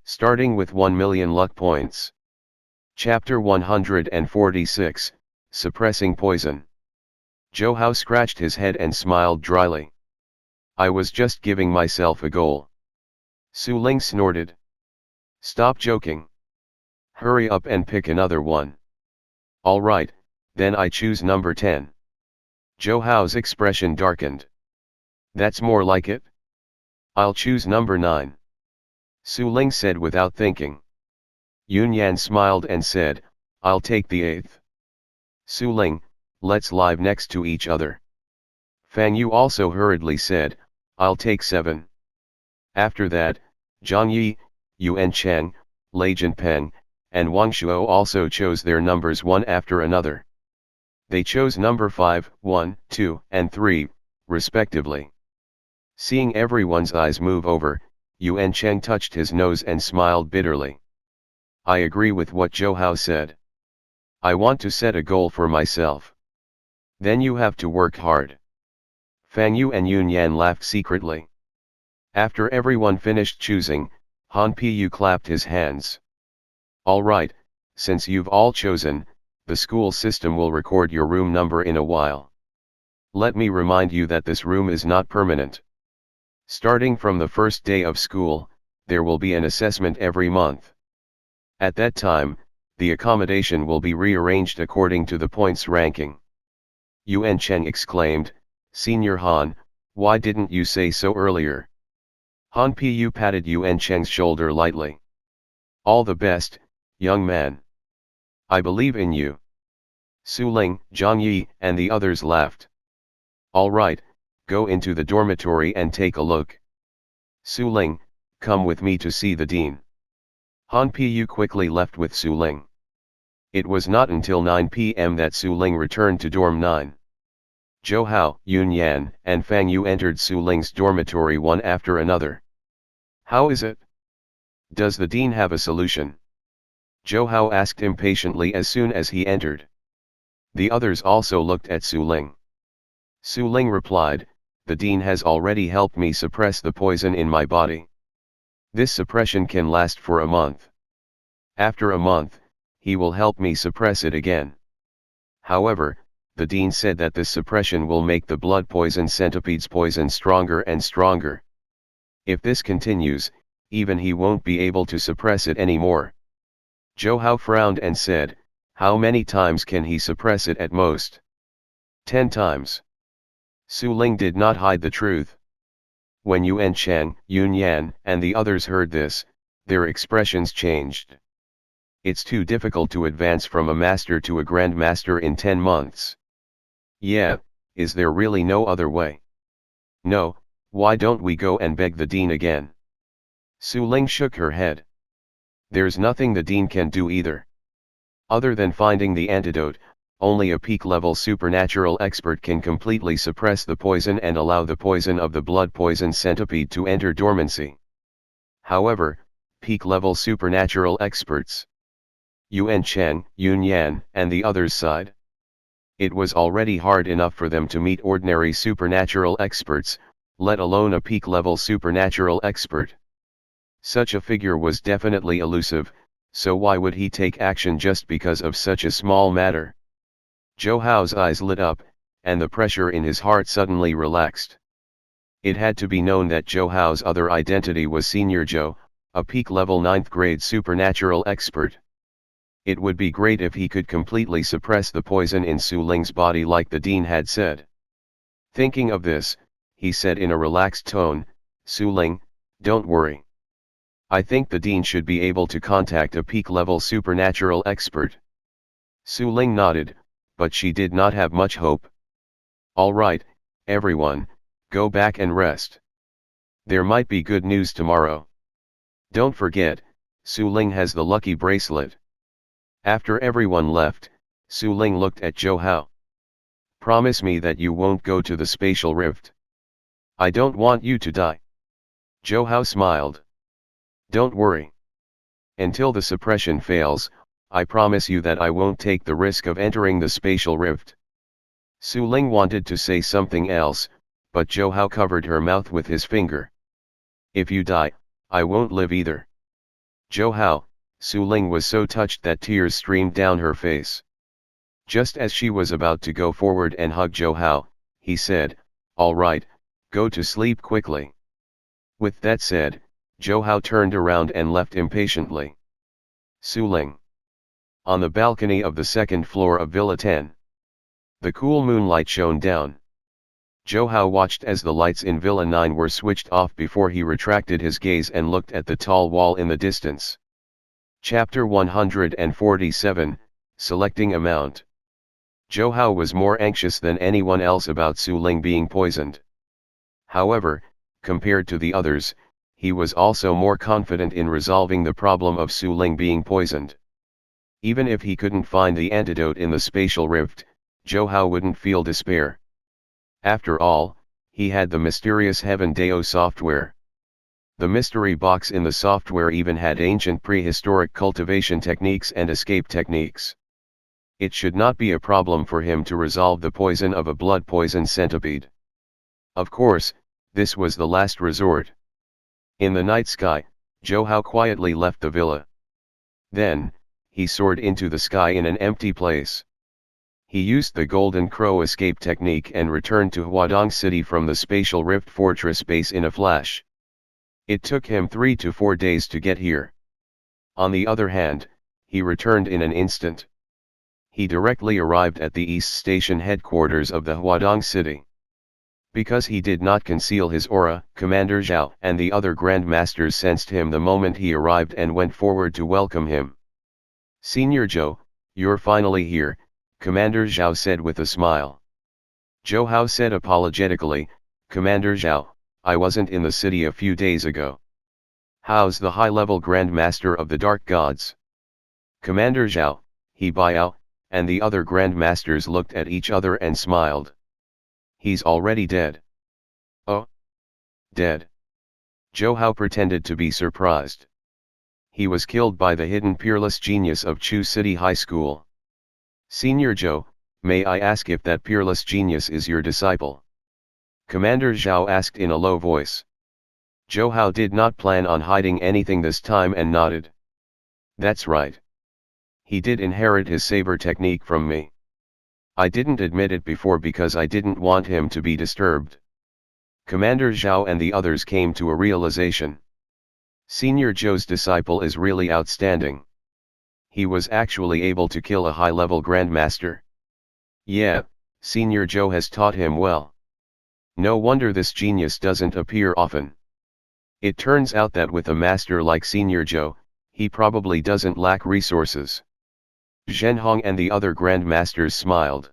starting with 1 million luck points. Chapter 146, Suppressing Poison. Zhao scratched his head and smiled dryly. I was just giving myself a goal. Su Ling snorted. Stop joking. Hurry up and pick another one. All right, then I choose number 10. Zhao expression darkened. That's more like it. I'll choose number 9. Su Ling said without thinking. Yunyan smiled and said, I'll take the 8th. Su Ling, let's lie next to each other. Fang Yu also hurriedly said, I'll take 7. After that, Zhang Yi, Yuan Cheng, Lei Jinpeng, and Wang Shuo also chose their numbers one after another. They chose number 5, 1, 2, and 3, respectively. Seeing everyone's eyes move over, Yuan Cheng touched his nose and smiled bitterly. I agree with what Zhao said. I want to set a goal for myself. Then you have to work hard. Fang Yu and Yunyan laughed secretly. After everyone finished choosing, Han Piyu clapped his hands. All right, since you've all chosen, the school system will record your room number in a while. Let me remind you that this room is not permanent. Starting from the first day of school, there will be an assessment every month. At that time, the accommodation will be rearranged according to the points ranking. Yuan Cheng exclaimed, Senior Han, why didn't you say so earlier? Han Piyu patted Yuan Cheng's shoulder lightly. All the best, young man. I believe in you. Su Ling, Zhang Yi, and the others laughed. All right, go into the dormitory and take a look. Su Ling, come with me to see the dean. Han Piyu quickly left with Su Ling. It was not until 9 p.m. that Su Ling returned to Dorm 9. Zhao, Yunyan, and Fang Yu entered Su Ling's dormitory one after another. How is it? Does the dean have a solution? Zhao asked impatiently as soon as he entered. The others also looked at Su Ling. Su Ling replied, the dean has already helped me suppress the poison in my body. This suppression can last for a month. After a month, he will help me suppress it again. However, the dean said that this suppression will make the blood poison centipede's poison stronger and stronger. If this continues, even he won't be able to suppress it anymore. Zhao frowned and said, how many times can he suppress it at most? 10 times. Su Ling did not hide the truth. When Yuan Cheng, Yunyan, and the others heard this, their expressions changed. It's too difficult to advance from a master to a grandmaster in 10 months. Yeah, is there really no other way? No, why don't we go and beg the dean again? Su Ling shook her head. There's nothing the dean can do either. Other than finding the antidote, only a peak-level supernatural expert can completely suppress the poison and allow the poison of the blood poison centipede to enter dormancy. However, peak-level supernatural experts, Yuan Cheng, Yunyan, and the others sighed. It was already hard enough for them to meet ordinary supernatural experts, let alone a peak-level supernatural expert. Such a figure was definitely elusive, so why would he take action just because of such a small matter? Zhao's eyes lit up, and the pressure in his heart suddenly relaxed. It had to be known that Zhao's other identity was Senior Zhao, a peak-level 9th grade supernatural expert. It would be great if he could completely suppress the poison in Su Ling's body like the dean had said. Thinking of this, he said in a relaxed tone, Su Ling, don't worry. I think the dean should be able to contact a peak-level supernatural expert. Su Ling nodded, but she did not have much hope. All right, everyone, go back and rest. There might be good news tomorrow. Don't forget, Su Ling has the lucky bracelet. After everyone left, Su Ling looked at Zhao. Promise me that you won't go to the spatial rift. I don't want you to die. Zhao smiled. Don't worry. Until the suppression fails, I promise you that I won't take the risk of entering the spatial rift. Su Ling wanted to say something else, but Zhao covered her mouth with his finger. If you die, I won't live either. Zhao, Su Ling was so touched that tears streamed down her face. Just as she was about to go forward and hug Zhao, he said, "All right, go to sleep quickly." With that said, Zhao turned around and left impatiently. Su Ling. On the balcony of the second floor of Villa 10. The cool moonlight shone down. Zhao watched as the lights in Villa 9 were switched off before he retracted his gaze and looked at the tall wall in the distance. Chapter 147, Selecting Amount. Zhao was more anxious than anyone else about Su Ling being poisoned. However, compared to the others, he was also more confident in resolving the problem of Su Ling being poisoned. Even if he couldn't find the antidote in the spatial rift, Zhao wouldn't feel despair. After all, he had the mysterious Heaven Dao software. The mystery box in the software even had ancient prehistoric cultivation techniques and escape techniques. It should not be a problem for him to resolve the poison of a blood poison centipede. Of course, this was the last resort. In the night sky, Zhao quietly left the villa. Then, he soared into the sky in an empty place. He used the Golden Crow escape technique and returned to Huadong City from the Spatial Rift Fortress base in a flash. It took him 3 to 4 days to get here. On the other hand, he returned in an instant. He directly arrived at the East Station headquarters of the Huadong City. Because he did not conceal his aura, Commander Zhao and the other Grand Masters sensed him the moment he arrived and went forward to welcome him. "Senior Zhao, you're finally here," Commander Zhao said with a smile. Zhao said apologetically, "Commander Zhao, I wasn't in the city a few days ago." "How's the high-level Grand Master of the Dark Gods?" "Commander Zhao, He Biao," and the other Grand Masters looked at each other and smiled. "He's already dead." "Oh? Dead?" Zhao pretended to be surprised. "He was killed by the hidden peerless genius of Chu City High School." "Senior Zhao, may I ask if that peerless genius is your disciple?" Commander Zhao asked in a low voice. Zhao did not plan on hiding anything this time and nodded. "That's right. He did inherit his saber technique from me. I didn't admit it before because I didn't want him to be disturbed." Commander Zhao and the others came to a realization. Senior Zhou's disciple is really outstanding. He was actually able to kill a high-level Grandmaster. Yeah, Senior Zhou has taught him well. No wonder this genius doesn't appear often. It turns out that with a master like Senior Zhou, he probably doesn't lack resources. Zhenhong and the other Grandmasters smiled.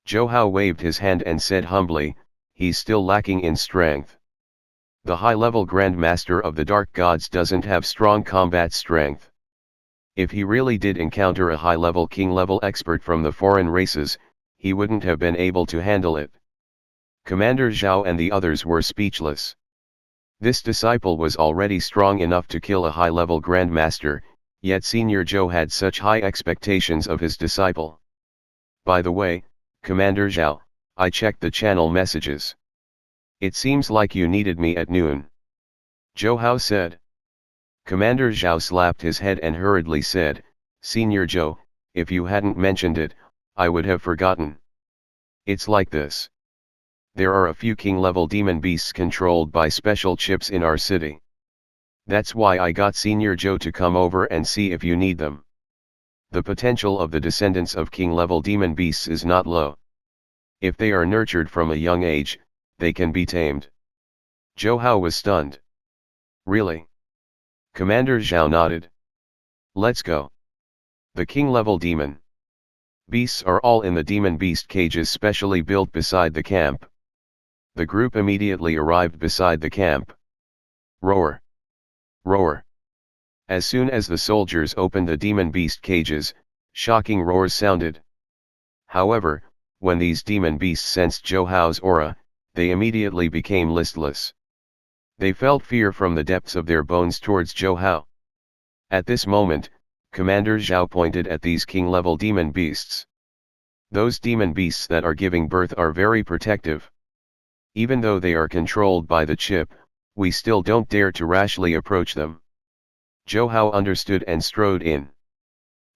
Zhao waved his hand and said humbly, "He's still lacking in strength. The high-level Grandmaster of the Dark Gods doesn't have strong combat strength. If he really did encounter a high-level king-level expert from the foreign races, he wouldn't have been able to handle it." Commander Zhao and the others were speechless. This disciple was already strong enough to kill a high-level Grandmaster, yet Senior Zhou had such high expectations of his disciple. "By the way, Commander Zhao, I checked the channel messages. It seems like you needed me at noon." Zhao said. Commander Zhao slapped his head and hurriedly said, "Senior Zhou, if you hadn't mentioned it, I would have forgotten. It's like this. There are a few king-level demon beasts controlled by special chips in our city. That's why I got Senior Zhou to come over and see if you need them. The potential of the descendants of king-level demon beasts is not low. If they are nurtured from a young age, they can be tamed." Zhao was stunned. "Really?" Commander Zhao nodded. "Let's go. The king-level demon beasts are all in the demon beast cages specially built beside the camp." The group immediately arrived beside the camp. Roar! Roar! As soon as the soldiers opened the demon beast cages, shocking roars sounded. However, when these demon beasts sensed Zhou's aura, they immediately became listless. They felt fear from the depths of their bones towards Zhao. At this moment, Commander Zhao pointed at these king-level demon beasts. "Those demon beasts that are giving birth are very protective. Even though they are controlled by the chip, we still don't dare to rashly approach them. Zhao understood and strode in.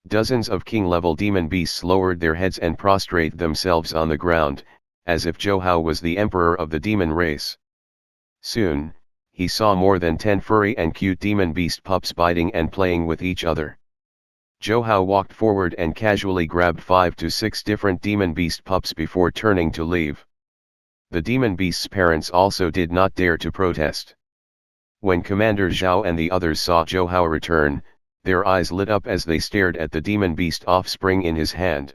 Dozens of king-level demon beasts lowered their heads and prostrate themselves on the ground, as if Zhao was the emperor of the demon race. Soon, he saw more than 10 furry and cute demon beast pups biting and playing with each other. Zhao walked forward and casually grabbed 5 to 6 different demon beast pups before turning to leave. The demon beast's parents also did not dare to protest. When Commander Zhao and the others saw Zhao return, their eyes lit up as they stared at the demon beast offspring in his hand.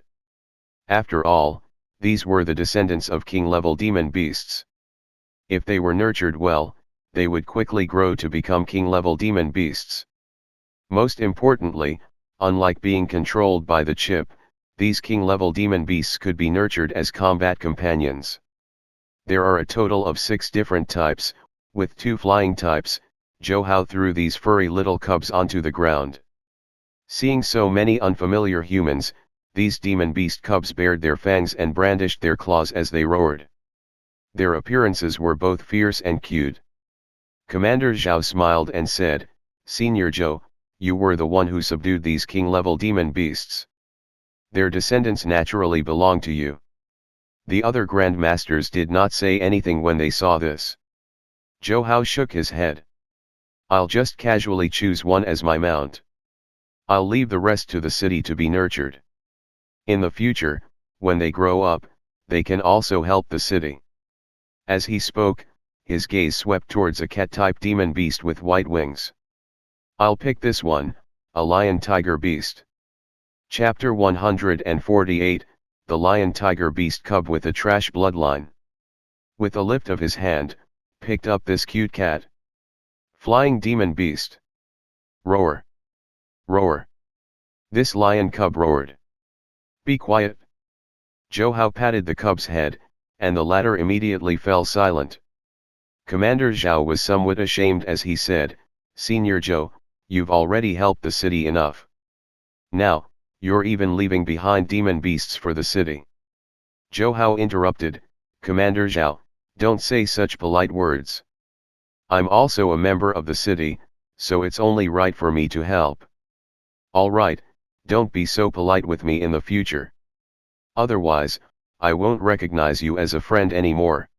After all, these were the descendants of king-level demon beasts. If they were nurtured well, they would quickly grow to become king-level demon beasts. Most importantly, unlike being controlled by the chip, these king-level demon beasts could be nurtured as combat companions. There are a total of 6 different types, with 2 flying types. Zhao threw these furry little cubs onto the ground. Seeing so many unfamiliar humans, these demon beast cubs bared their fangs and brandished their claws as they roared. Their appearances were both fierce and cute. Commander Zhao smiled and said, "Senior Zhao, you were the one who subdued these king-level demon beasts. Their descendants naturally belong to you." The other grandmasters did not say anything when they saw this. Zhao shook his head. "I'll just casually choose one as my mount. I'll leave the rest to the city to be nurtured. In the future, when they grow up, they can also help the city." As he spoke, his gaze swept towards a cat-type demon beast with white wings. "I'll pick this one, a lion-tiger beast." Chapter 148, The Lion-Tiger Beast Cub with a Trash Bloodline. With a lift of his hand, picked up this cute cat. Flying demon beast. Roar. Roar. This lion cub roared. "Be quiet." Zhao patted the cub's head, and the latter immediately fell silent. Commander Zhao was somewhat ashamed as he said, "Senior Zhao, you've already helped the city enough. Now, you're even leaving behind demon beasts for the city." Zhao interrupted, "Commander Zhao, don't say such polite words. I'm also a member of the city, so it's only right for me to help." "All right, don't be so polite with me in the future. Otherwise, I won't recognize you as a friend anymore."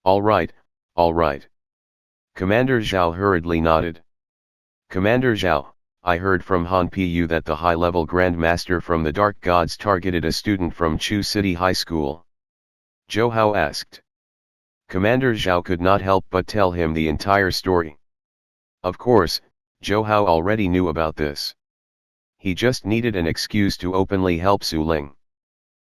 All right." Commander Zhao hurriedly nodded. "Commander Zhao, I heard from Han Pu that the high-level Grandmaster from the Dark Gods targeted a student from Chu City High School." Zhao asked. Commander Zhao could not help but tell him the entire story. Of course, Zhao already knew about this. He just needed an excuse to openly help Su Ling.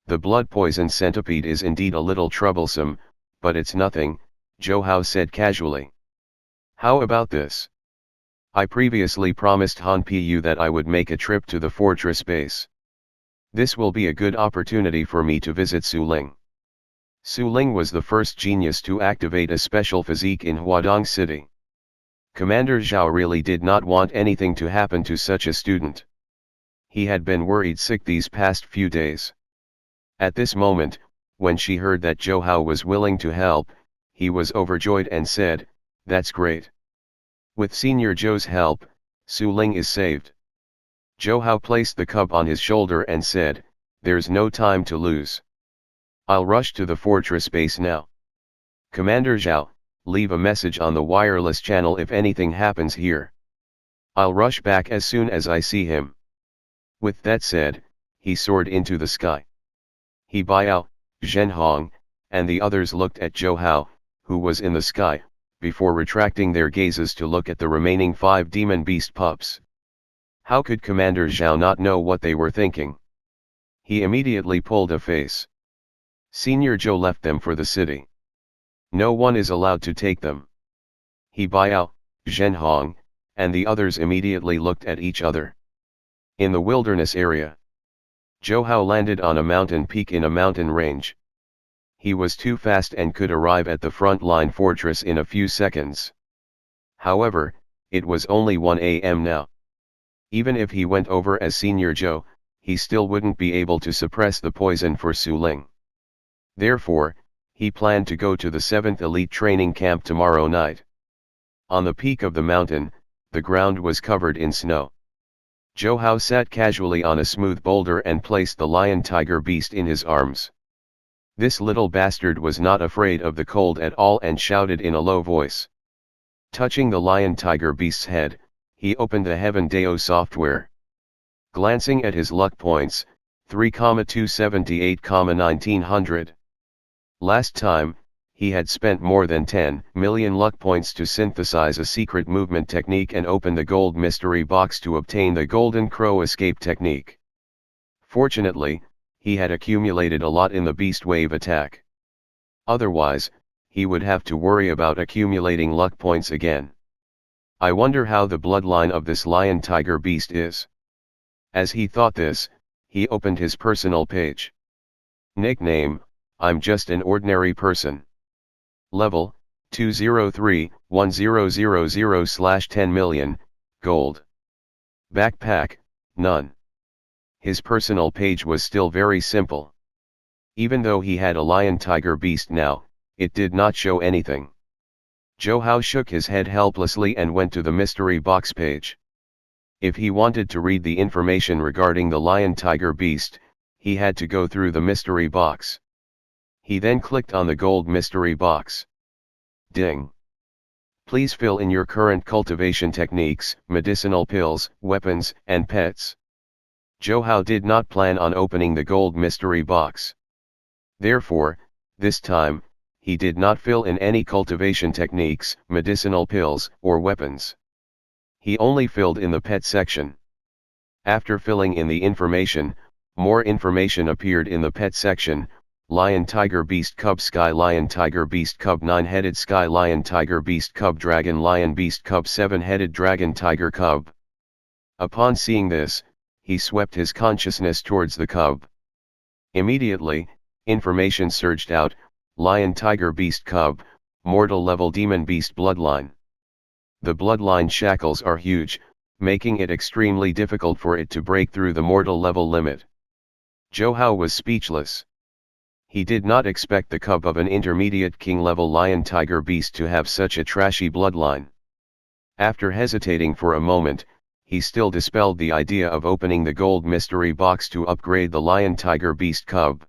"The blood poison centipede is indeed a little troublesome, but it's nothing," Zhao said casually. "How about this? I previously promised Han Pu that I would make a trip to the fortress base. This will be a good opportunity for me to visit Su Ling." Su Ling was the first genius to activate a special physique in Huadong City. Commander Zhao really did not want anything to happen to such a student. He had been worried sick these past few days. At this moment, when she heard that Zhao was willing to help, he was overjoyed and said, "That's great. With Senior Zhou's help, Su Ling is saved." Zhao placed the cub on his shoulder and said, "There's no time to lose. I'll rush to the fortress base now. Commander Zhao, leave a message on the wireless channel if anything happens here. I'll rush back as soon as I see him." With that said, he soared into the sky. He Biao, Zhenhong, and the others looked at Zhao, who was in the sky, before retracting their gazes to look at the remaining 5 demon beast pups. How could Commander Zhao not know what they were thinking? He immediately pulled a face. Senior Zhao left them for the city. No one is allowed to take them. He Biao, Zhenhong, and the others immediately looked at each other. In the wilderness area, Zhao landed on a mountain peak in a mountain range. He was too fast and could arrive at the front line fortress in a few seconds. However, it was only 1 a.m. now. Even if he went over as Senior Zhao, he still wouldn't be able to suppress the poison for Su Ling. Therefore, he planned to go to the 7th Elite Training Camp tomorrow night. On the peak of the mountain, the ground was covered in snow. Zhao sat casually on a smooth boulder and placed the lion tiger beast in his arms. This little bastard was not afraid of the cold at all and shouted in a low voice. Touching the lion tiger beast's head, he opened the Heaven Dao software. Glancing at his luck points, 3,278,1900. Last time, he had spent more than 10 million luck points to synthesize a secret movement technique and open the gold mystery box to obtain the golden crow escape technique. Fortunately, he had accumulated a lot in the beast wave attack. Otherwise, he would have to worry about accumulating luck points again. I wonder how the bloodline of this lion tiger beast is. As he thought this, he opened his personal page. Nickname: I'm just an ordinary person. Level: 203-1000/10 million, gold. Backpack: none. His personal page was still very simple. Even though he had a lion tiger beast now, it did not show anything. Zhao shook his head helplessly and went to the mystery box page. If he wanted to read the information regarding the lion tiger beast, he had to go through the mystery box. He then clicked on the gold mystery box. Ding. Please fill in your current cultivation techniques, medicinal pills, weapons, and pets. Zhao did not plan on opening the gold mystery box. Therefore, this time, he did not fill in any cultivation techniques, medicinal pills, or weapons. He only filled in the pet section. After filling in the information, more information appeared in the pet section: Lion Tiger Beast Cub, Sky Lion Tiger Beast Cub, 9-headed Sky Lion Tiger Beast Cub, Dragon Lion Beast Cub, 7-headed Dragon Tiger Cub. Upon seeing this, he swept his consciousness towards the cub. Immediately, information surged out: Lion Tiger Beast Cub, Mortal Level Demon Beast Bloodline. The bloodline shackles are huge, making it extremely difficult for it to break through the mortal level limit. Zhao was speechless. He did not expect the cub of an intermediate king level lion tiger beast to have such a trashy bloodline. After hesitating for a moment, he still dispelled the idea of opening the gold mystery box to upgrade the lion tiger beast cub.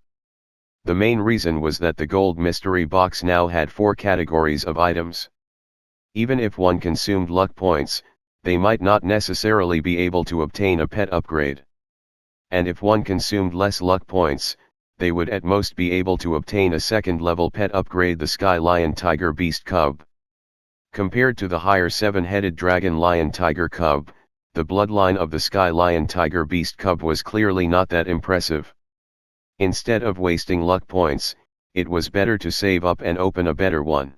The main reason was that the gold mystery box now had 4 categories of items. Even if one consumed luck points, they might not necessarily be able to obtain a pet upgrade. And if one consumed less luck points, they would at most be able to obtain a second-level pet upgrade, the Sky Lion Tiger Beast Cub. Compared to the higher 7-headed Dragon Lion Tiger Cub, the bloodline of the Sky Lion Tiger Beast Cub was clearly not that impressive. Instead of wasting luck points, it was better to save up and open a better one.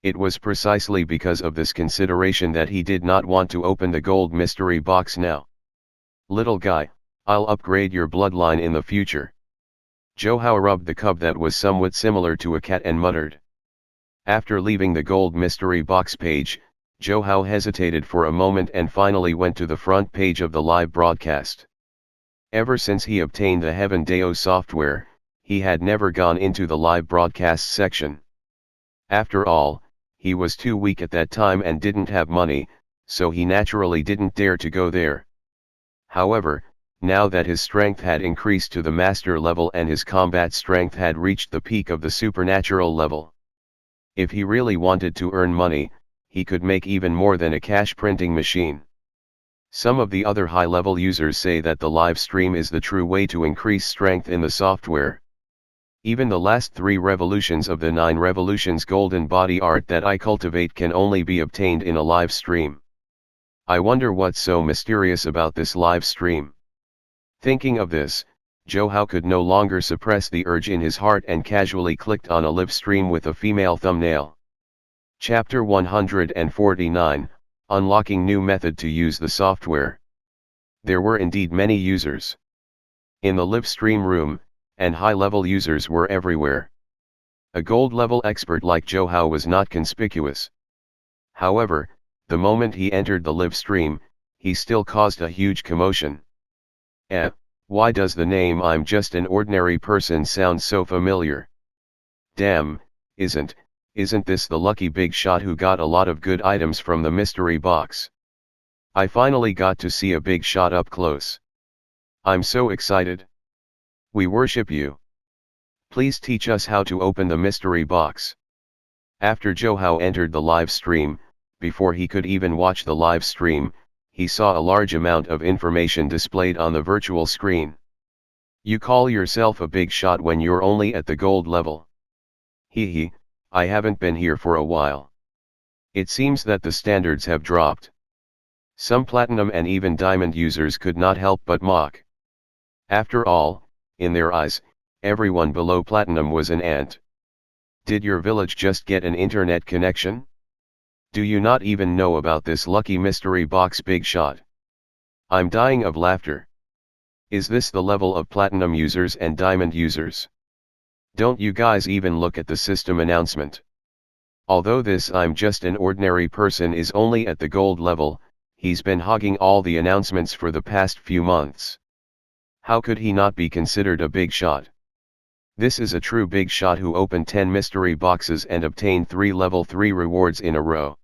It was precisely because of this consideration that he did not want to open the gold mystery box now. Little guy, I'll upgrade your bloodline in the future. Zhao rubbed the cub that was somewhat similar to a cat and muttered. After leaving the gold mystery box page, Zhao hesitated for a moment and finally went to the front page of the live broadcast. Ever since he obtained the Heaven Dao software, he had never gone into the live broadcast section. After all, he was too weak at that time and didn't have money, so he naturally didn't dare to go there. However, now that his strength had increased to the master level and his combat strength had reached the peak of the supernatural level, if he really wanted to earn money, he could make even more than a cash printing machine. Some of the other high-level users say that the live stream is the true way to increase strength in the software. Even the last 3 revolutions of the 9 revolutions golden body art that I cultivate can only be obtained in a live stream. I wonder what's so mysterious about this live stream. Thinking of this, Zhao could no longer suppress the urge in his heart and casually clicked on a live stream with a female thumbnail. Chapter 149, Unlocking New Method to Use the Software. There were indeed many users in the live stream room, and high-level users were everywhere. A gold-level expert like Zhao was not conspicuous. However, the moment he entered the live stream, he still caused a huge commotion. Why does the name "I'm just an ordinary person" sound so familiar? Damn, isn't this the lucky big shot who got a lot of good items from the mystery box? I finally got to see a big shot up close. I'm so excited. We worship you. Please teach us how to open the mystery box. After Zhao entered the live stream, before he could even watch the live stream, he saw a large amount of information displayed on the virtual screen. You call yourself a big shot when you're only at the gold level. Hee, I haven't been here for a while. It seems that the standards have dropped. Some platinum and even diamond users could not help but mock. After all, in their eyes, everyone below platinum was an ant. Did your village just get an internet connection? Do you not even know about this lucky mystery box big shot? I'm dying of laughter. Is this the level of platinum users and diamond users? Don't you guys even look at the system announcement? Although this I'm just an ordinary person is only at the gold level, he's been hogging all the announcements for the past few months. How could he not be considered a big shot? This is a true big shot who opened 10 mystery boxes and obtained 3 level 3 rewards in a row.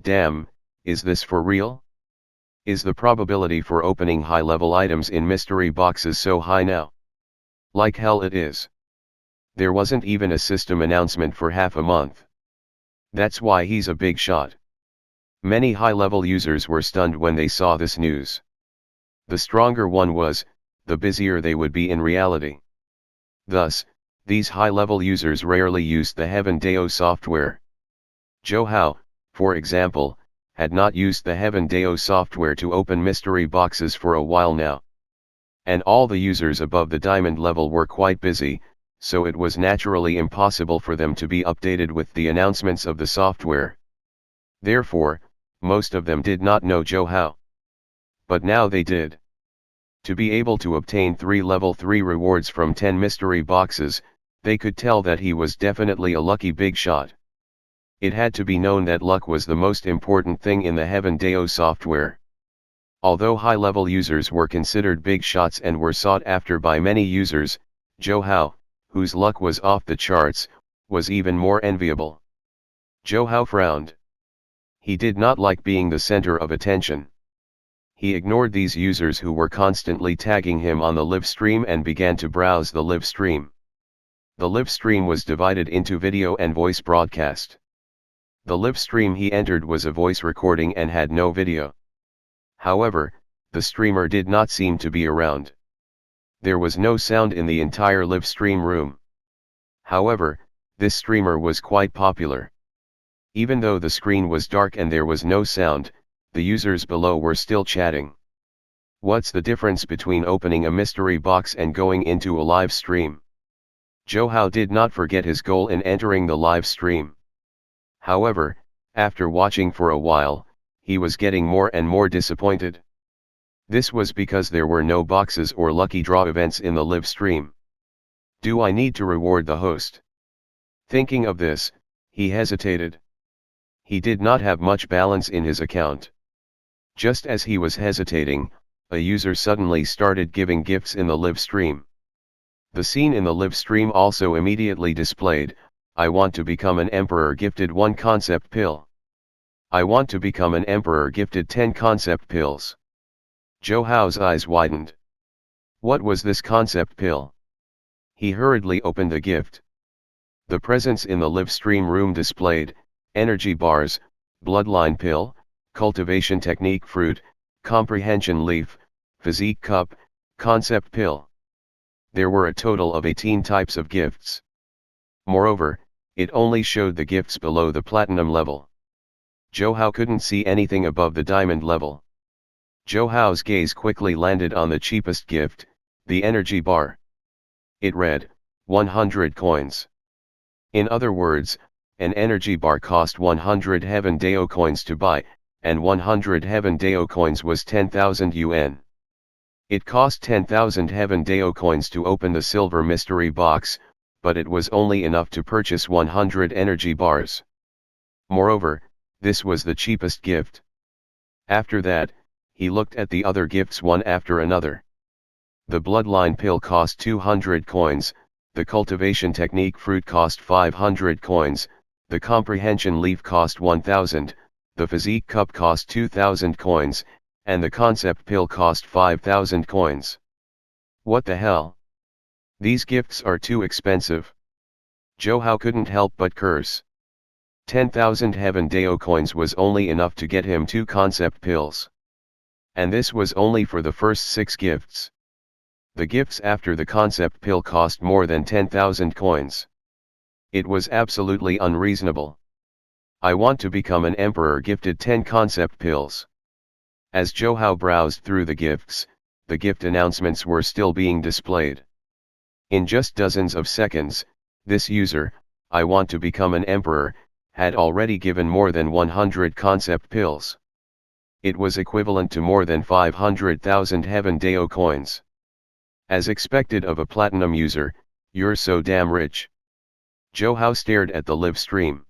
Damn, is this for real? Is the probability for opening high level items in mystery boxes so high now? Like hell it is. There wasn't even a system announcement for half a month. That's why he's a big shot. Many high level users were stunned when they saw this news. The stronger one was, the busier they would be in reality. Thus, these high-level users rarely used the Heaven Dao software. Zhao, for example, had not used the Heaven Dao software to open mystery boxes for a while now. And all the users above the diamond level were quite busy, so it was naturally impossible for them to be updated with the announcements of the software. Therefore, most of them did not know Zhao. But now they did. To be able to obtain 3 level 3 rewards from 10 mystery boxes, they could tell that he was definitely a lucky big shot. It had to be known that luck was the most important thing in the Heaven Dao software. Although high-level users were considered big shots and were sought after by many users, Zhao, whose luck was off the charts, was even more enviable. Zhao frowned. He did not like being the center of attention. He ignored these users who were constantly tagging him on the live stream and began to browse the live stream. The live stream was divided into video and voice broadcast. The live stream he entered was a voice recording and had no video. However, the streamer did not seem to be around. There was no sound in the entire live stream room. However, this streamer was quite popular. Even though the screen was dark and there was no sound, the users below were still chatting. What's the difference between opening a mystery box and going into a live stream? Zhao did not forget his goal in entering the live stream. However, after watching for a while, he was getting more and more disappointed. This was because there were no boxes or lucky draw events in the live stream. Do I need to reward the host? Thinking of this, he hesitated. He did not have much balance in his account. Just as he was hesitating, a user suddenly started giving gifts in the live stream. The scene in the live stream also immediately displayed, I want to become an emperor gifted 1 concept pill. I want to become an emperor gifted 10 concept pills. Zhao's eyes widened. What was this concept pill? He hurriedly opened the gift. The presents in the live stream room displayed, energy bars, bloodline pill, cultivation technique fruit, comprehension leaf, physique cup, concept pill. There were a total of 18 types of gifts. Moreover, it only showed the gifts below the platinum level. Zhao couldn't see anything above the diamond level. Zhao's gaze quickly landed on the cheapest gift, the energy bar. It read, 100 coins. In other words, an energy bar cost 100 Heaven Dao coins to buy, and 100 Heaven Dao coins was 10,000 yuan. It cost 10,000 Heaven Dao coins to open the silver mystery box, but it was only enough to purchase 100 energy bars. Moreover, this was the cheapest gift. After that, he looked at the other gifts one after another. The bloodline pill cost 200 coins, the cultivation technique fruit cost 500 coins, the comprehension leaf cost 1000, the physique cup cost 2,000 coins, and the concept pill cost 5,000 coins. What the hell? These gifts are too expensive. Zhao couldn't help but curse. 10,000 Heaven Dao coins was only enough to get him 2 concept pills. And this was only for the first 6 gifts. The gifts after the concept pill cost more than 10,000 coins. It was absolutely unreasonable. I want to become an emperor gifted 10 concept pills. As Zhao browsed through the gifts, the gift announcements were still being displayed. In just dozens of seconds, this user, I want to become an emperor, had already given more than 100 concept pills. It was equivalent to more than 500,000 Heaven Dao coins. As expected of a platinum user, you're so damn rich. Zhao stared at the live stream.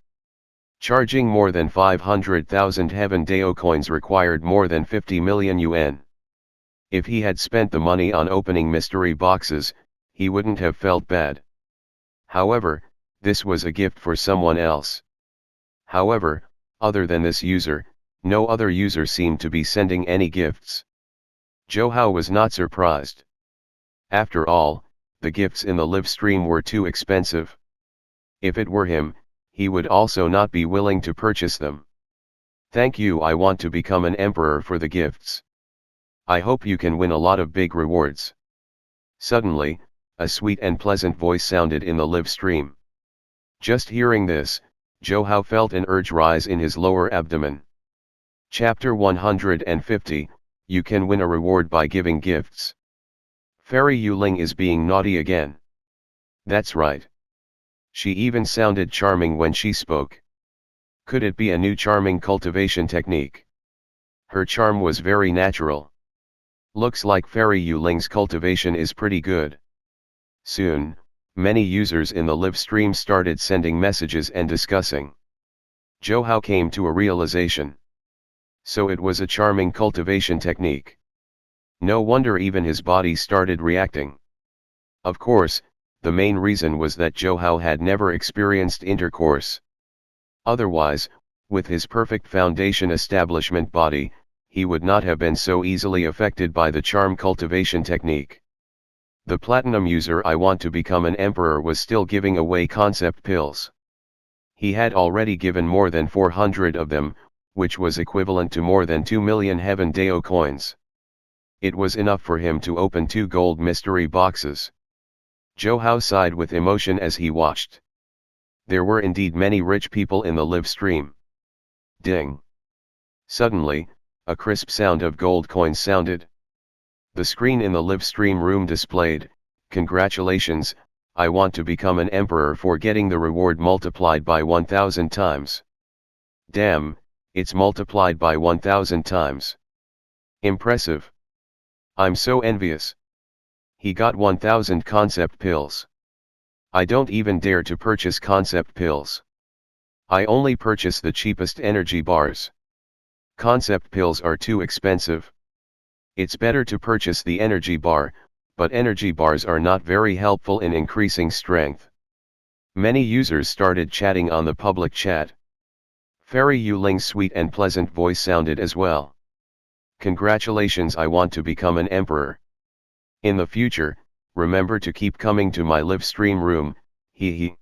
Charging more than 500,000 Heaven Dao coins required more than 50 million yuan. If he had spent the money on opening mystery boxes, he wouldn't have felt bad. However, this was a gift for someone else. However, other than this user, no other user seemed to be sending any gifts. Zhao was not surprised. After all, the gifts in the live stream were too expensive. If it were him, he would also not be willing to purchase them. Thank you, I want to become an emperor for the gifts. I hope you can win a lot of big rewards. Suddenly, a sweet and pleasant voice sounded in the live stream. Just hearing this, Zhao felt an urge rise in his lower abdomen. Chapter 150, You can win a reward by giving gifts. Fairy Yuling is being naughty again. That's right. She even sounded charming when she spoke. Could it be a new charming cultivation technique? Her charm was very natural. Looks like Fairy Yuling's cultivation is pretty good. Soon, many users in the live stream started sending messages and discussing. Zhao came to a realization. So it was a charming cultivation technique. No wonder even his body started reacting. Of course, the main reason was that Zhao had never experienced intercourse. Otherwise, with his perfect foundation establishment body, he would not have been so easily affected by the charm cultivation technique. The platinum user I want to become an emperor was still giving away concept pills. He had already given more than 400 of them, which was equivalent to more than 2 million Heaven Dao coins. It was enough for him to open 2 gold mystery boxes. Zhao sighed with emotion as he watched. There were indeed many rich people in the live stream. Ding! Suddenly, a crisp sound of gold coins sounded. The screen in the live stream room displayed, "Congratulations, I want to become an emperor for getting the reward multiplied by 1,000 times. Damn, it's multiplied by 1,000 times. Impressive. I'm so envious. He got 1,000 concept pills. I don't even dare to purchase concept pills. I only purchase the cheapest energy bars. Concept pills are too expensive. It's better to purchase the energy bar, but energy bars are not very helpful in increasing strength." Many users started chatting on the public chat. Fairy Yuling's sweet and pleasant voice sounded as well. "Congratulations, I want to become an emperor. In the future, remember to keep coming to my live stream room, hee.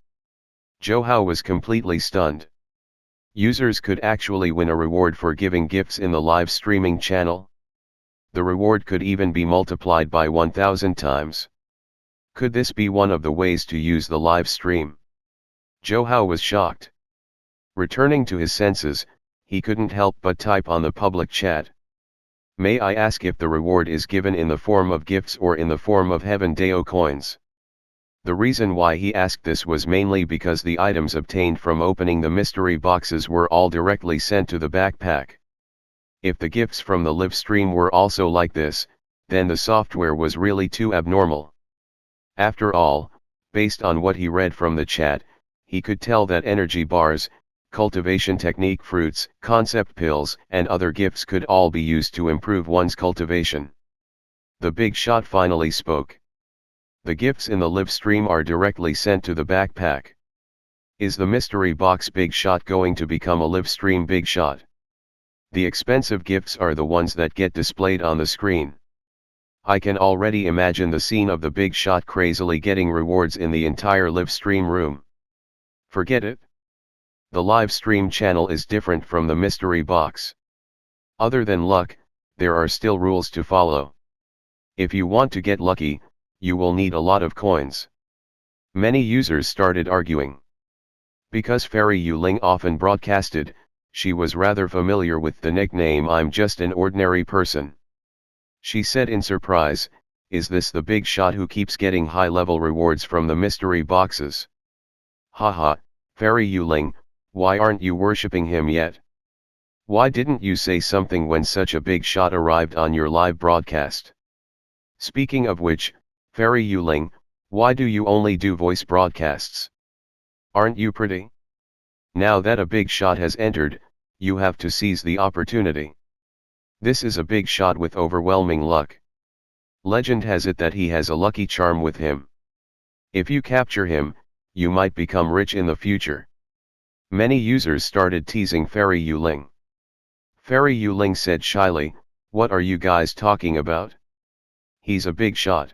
Zhao was completely stunned. Users could actually win a reward for giving gifts in the live streaming channel. The reward could even be multiplied by 1,000 times. Could this be one of the ways to use the live stream? Zhao was shocked. Returning to his senses, he couldn't help but type on the public chat. "May I ask if the reward is given in the form of gifts or in the form of Heaven Dao coins?" The reason why he asked this was mainly because the items obtained from opening the mystery boxes were all directly sent to the backpack. If the gifts from the live stream were also like this, then the software was really too abnormal. After all, based on what he read from the chat, he could tell that energy bars, cultivation technique fruits, concept pills, and other gifts could all be used to improve one's cultivation. The big shot finally spoke. "The gifts in the live stream are directly sent to the backpack. Is the mystery box big shot going to become a live stream big shot?" The expensive gifts are the ones that get displayed on the screen. I can already imagine the scene of the big shot crazily getting rewards in the entire live stream room. Forget it. The live stream channel is different from the mystery box. Other than luck, there are still rules to follow. If you want to get lucky, you will need a lot of coins. Many users started arguing. Because Fairy Yuling often broadcasted, she was rather familiar with the nickname "I'm just an ordinary person." She said in surprise, "Is this the big shot who keeps getting high-level rewards from the mystery boxes? Haha, Fairy Yuling, why aren't you worshipping him yet? Why didn't you say something when such a big shot arrived on your live broadcast? Speaking of which, Fairy Yuling, why do you only do voice broadcasts? Aren't you pretty? Now that a big shot has entered, you have to seize the opportunity. This is a big shot with overwhelming luck. Legend has it that he has a lucky charm with him. If you capture him, you might become rich in the future." Many users started teasing Fairy Yuling. Fairy Yuling said shyly, "What are you guys talking about? He's a big shot.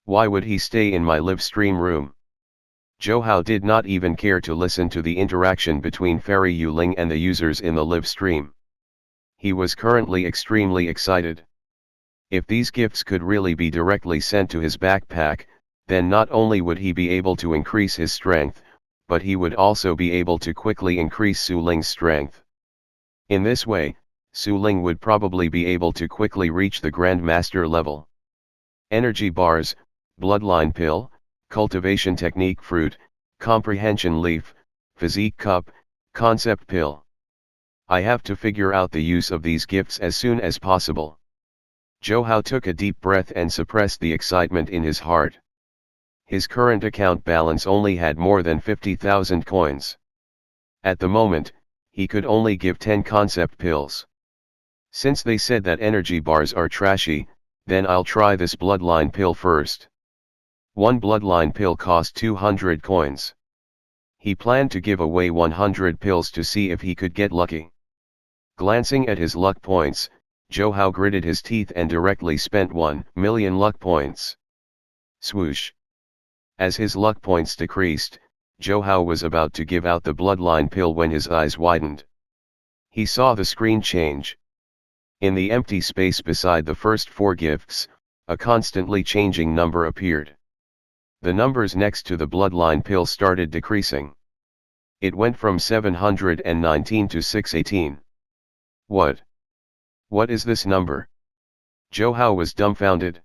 Why would he stay in my live stream room?" Zhao did not even care to listen to the interaction between Fairy Yuling and the users in the live stream. He was currently extremely excited. If these gifts could really be directly sent to his backpack, then not only would he be able to increase his strength, but he would also be able to quickly increase Su Ling's strength. In this way, Su Ling would probably be able to quickly reach the Grandmaster level. Energy bars, Bloodline pill, cultivation technique fruit, comprehension leaf, physique cup, concept pill. I have to figure out the use of these gifts as soon as possible. Zhao took a deep breath and suppressed the excitement in his heart. His current account balance only had more than 50,000 coins. At the moment, he could only give 10 concept pills. Since they said that energy bars are trashy, then I'll try this bloodline pill first. One bloodline pill cost 200 coins. He planned to give away 100 pills to see if he could get lucky. Glancing at his luck points, Zhao gritted his teeth and directly spent 1,000,000 luck points. Swoosh. As his luck points decreased, Zhao was about to give out the bloodline pill when his eyes widened. He saw the screen change. In the empty space beside the first 4 gifts, a constantly changing number appeared. The numbers next to the bloodline pill started decreasing. It went from 719 to 618. What? What is this number? Zhao was dumbfounded.